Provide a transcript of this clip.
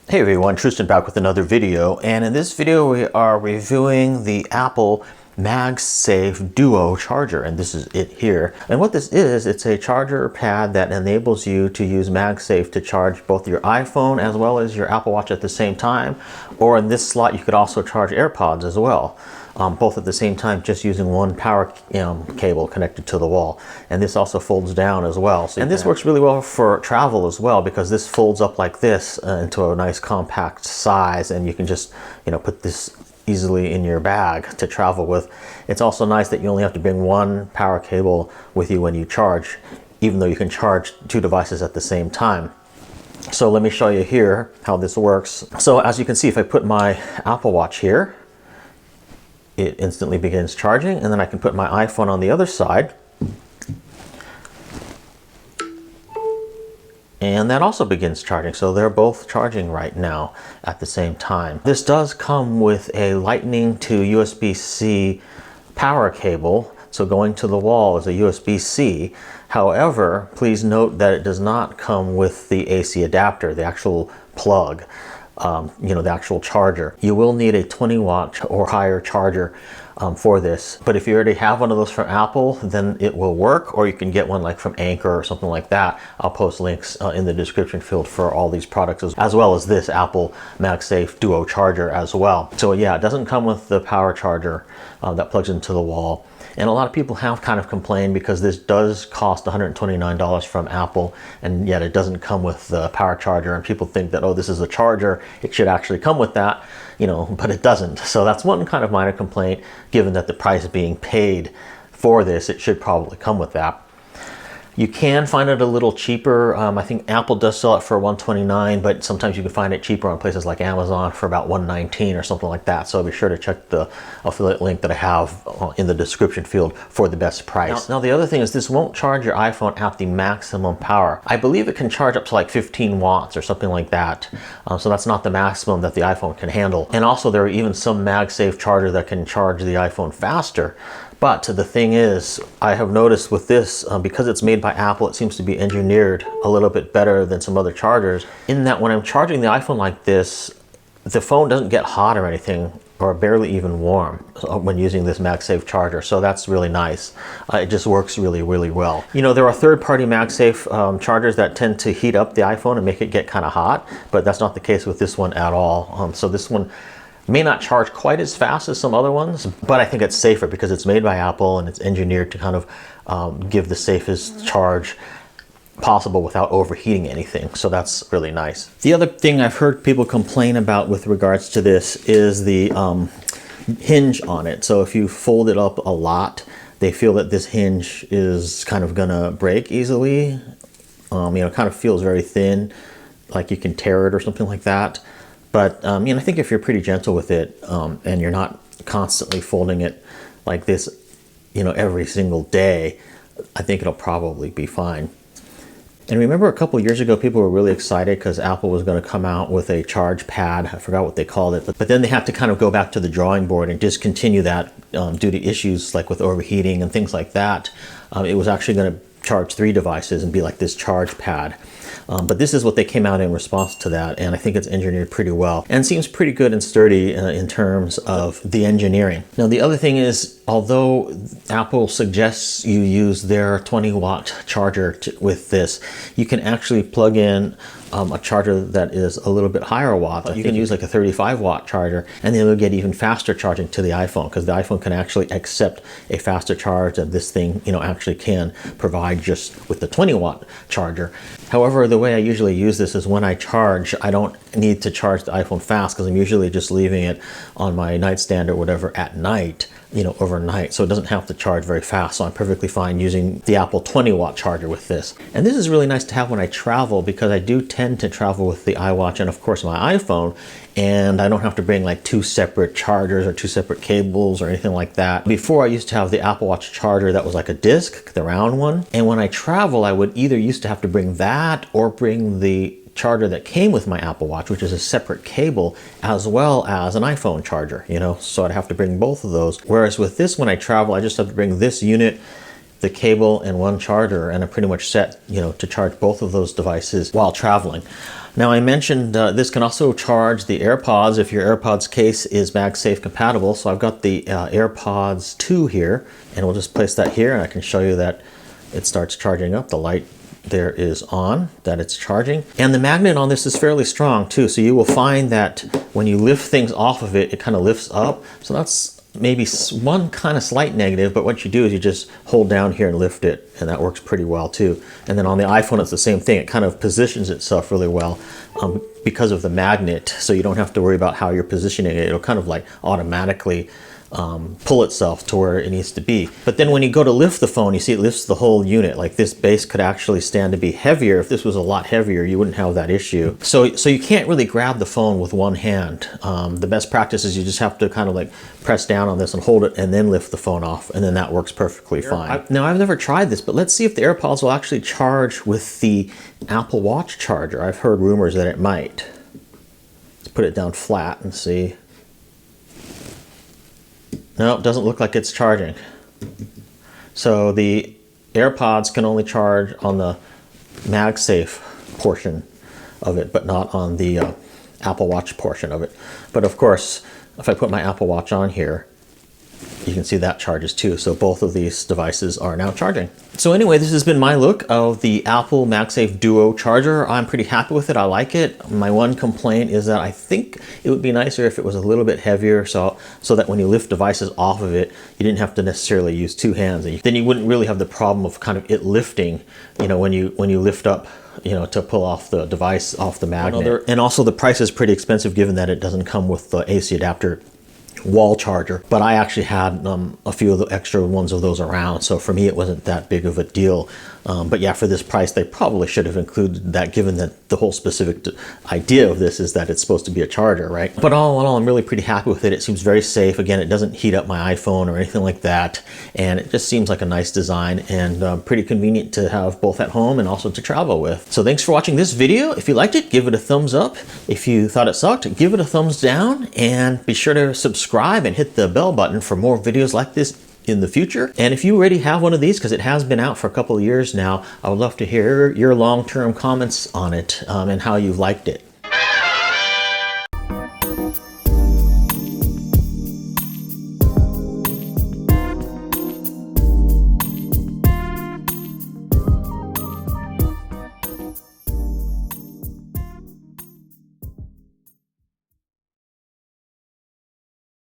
Hey everyone, Tristan back with another video, and in this video we are reviewing the Apple MagSafe Duo charger, and this is it here. And what this is, it's a charger pad that enables you to use MagSafe to charge both your iPhone as well as your Apple Watch at the same time, or in this slot you could also charge AirPods as well. Both at the same time, just using one power cable connected to the wall. And this also folds down as well. And this works really well for travel as well, because this folds up like this into a nice compact size, and you can just, put this easily in your bag to travel with. It's also nice that you only have to bring one power cable with you when you charge, even though you can charge two devices at the same time. So let me show you here how this works. So as you can see, if I put my Apple Watch here, it instantly begins charging, and then I can put my iPhone on the other side, and that also begins charging. So they're both charging right now at the same time. This does come with a Lightning to USB-C power cable, so going to the wall is a USB-C. However, please note that it does not come with the AC adapter, the actual plug. The actual charger. You will need a 20-watt or higher charger for this, but if you already have one of those from Apple, then it will work, or you can get one like from Anchor or something like that. I'll post links in the description field for all these products, as well as this Apple MagSafe Duo charger as well. So yeah, it doesn't come with the power charger that plugs into the wall. And a lot of people have kind of complained because this does cost $129 from Apple, and yet it doesn't come with the power charger, and people think that, oh, this is a charger, it should actually come with that, but it doesn't. So that's one kind of minor complaint, given that the price being paid for this, it should probably come with that. You can find it a little cheaper. I think Apple does sell it for $129, but sometimes you can find it cheaper on places like Amazon for about $119 or something like that. So be sure to check the affiliate link that I have in the description field for the best price. Now the other thing is, this won't charge your iPhone at the maximum power. I believe it can charge up to like 15 watts or something like that. So that's not the maximum that the iPhone can handle. And also there are even some MagSafe chargers that can charge the iPhone faster. But the thing is, I have noticed with this, because it's made by Apple, it seems to be engineered a little bit better than some other chargers, in that when I'm charging the iPhone like this, the phone doesn't get hot or anything, or barely even warm when using this MagSafe charger. So that's really nice. It just works really, really well. There are third-party MagSafe chargers that tend to heat up the iPhone and make it get kind of hot, but that's not the case with this one at all. So this one may not charge quite as fast as some other ones, but I think it's safer because it's made by Apple and it's engineered to kind of give the safest charge possible without overheating anything. So that's really nice. The other thing I've heard people complain about with regards to this is the hinge on it. So if you fold it up a lot, they feel that this hinge is kind of gonna break easily. It kind of feels very thin, like you can tear it or something like that. But I think if you're pretty gentle with it, and you're not constantly folding it like this, every single day, I think it'll probably be fine. And remember, a couple years ago, people were really excited because Apple was going to come out with a charge pad. I forgot what they called it, but then they had to kind of go back to the drawing board and discontinue that due to issues like with overheating and things like that. It was actually going to charge 3 devices and be like this charge pad. But this is what they came out in response to that, and I think it's engineered pretty well and seems pretty good and sturdy in terms of the engineering. Now the other thing is, although Apple suggests you use their 20-watt charger with this, you can actually plug in a charger that is a little bit higher watt. You can use like a 35-watt charger, and then you'll get even faster charging to the iPhone, because the iPhone can actually accept a faster charge that this thing actually can provide just with the 20-watt charger. However, the way I usually use this is when I charge, I don't need to charge the iPhone fast, because I'm usually just leaving it on my nightstand or whatever at night, overnight, so it doesn't have to charge very fast. So I'm perfectly fine using the Apple 20-watt charger with this. And this is really nice to have when I travel, because I do tend to travel with the iWatch and of course my iPhone, and I don't have to bring like 2 separate chargers or 2 separate cables or anything like that. Before, I used to have the Apple Watch charger that was like a disc, the round one, and when I travel, I would either used to have to bring that or bring the charger that came with my Apple Watch, which is a separate cable, as well as an iPhone charger, so I'd have to bring both of those. Whereas with this, when I travel, I just have to bring this unit the cable and one charger, and I'm pretty much set, you know, to charge both of those devices while traveling. Now I mentioned this can also charge the AirPods if your AirPods case is MagSafe compatible. So I've got the AirPods 2 here, and we'll just place that here, and I can show you that it starts charging up. The light there is on, that it's charging. And the magnet on this is fairly strong too, so you will find that when you lift things off of it, it kind of lifts up. So that's maybe one kind of slight negative, but what you do is you just hold down here and lift it, and that works pretty well too. And then on the iPhone, it's the same thing. It kind of positions itself really well because of the magnet, so you don't have to worry about how you're positioning it. It'll kind of like automatically pull itself to where it needs to be. But then when you go to lift the phone, you see it lifts the whole unit. Like this base could actually stand to be heavier. If this was a lot heavier, you wouldn't have that issue. So you can't really grab the phone with one hand. The best practice is you just have to kind of like press down on this and hold it and then lift the phone off, and then that works perfectly fine. Now I've never tried this, but let's see if the AirPods will actually charge with the Apple Watch charger. I've heard rumors that it might. Let's put it down flat and see. No, it doesn't look like it's charging. So the AirPods can only charge on the MagSafe portion of it, but not on the Apple Watch portion of it. But of course, if I put my Apple Watch on here, you can see that charges too. So both of these devices are now charging. So anyway, this has been my look of the Apple MagSafe Duo charger. I'm pretty happy with it. I like it. My one complaint is that I think it would be nicer if it was a little bit heavier, so that when you lift devices off of it, you didn't have to necessarily use two hands. Then you wouldn't really have the problem of kind of it lifting, you know, when you lift up, you know, to pull off the device off the magnet. And also the price is pretty expensive given that it doesn't come with the AC adapter wall charger, but I actually had a few of the extra ones of those around, so for me it wasn't that big of a deal. But yeah, for this price they probably should have included that, given that the whole specific idea of this is that it's supposed to be a charger, right? But all in all, I'm really pretty happy with it. It seems very safe. Again, it doesn't heat up my iPhone or anything like that, and it just seems like a nice design and pretty convenient to have both at home and also to travel with. So thanks for watching this video. If you liked it, give it a thumbs up. If you thought it sucked, give it a thumbs down, and be sure to subscribe and hit the bell button for more videos like this in the future. And if you already have one of these, because it has been out for a couple of years now, I would love to hear your long-term comments on it and how you've liked it.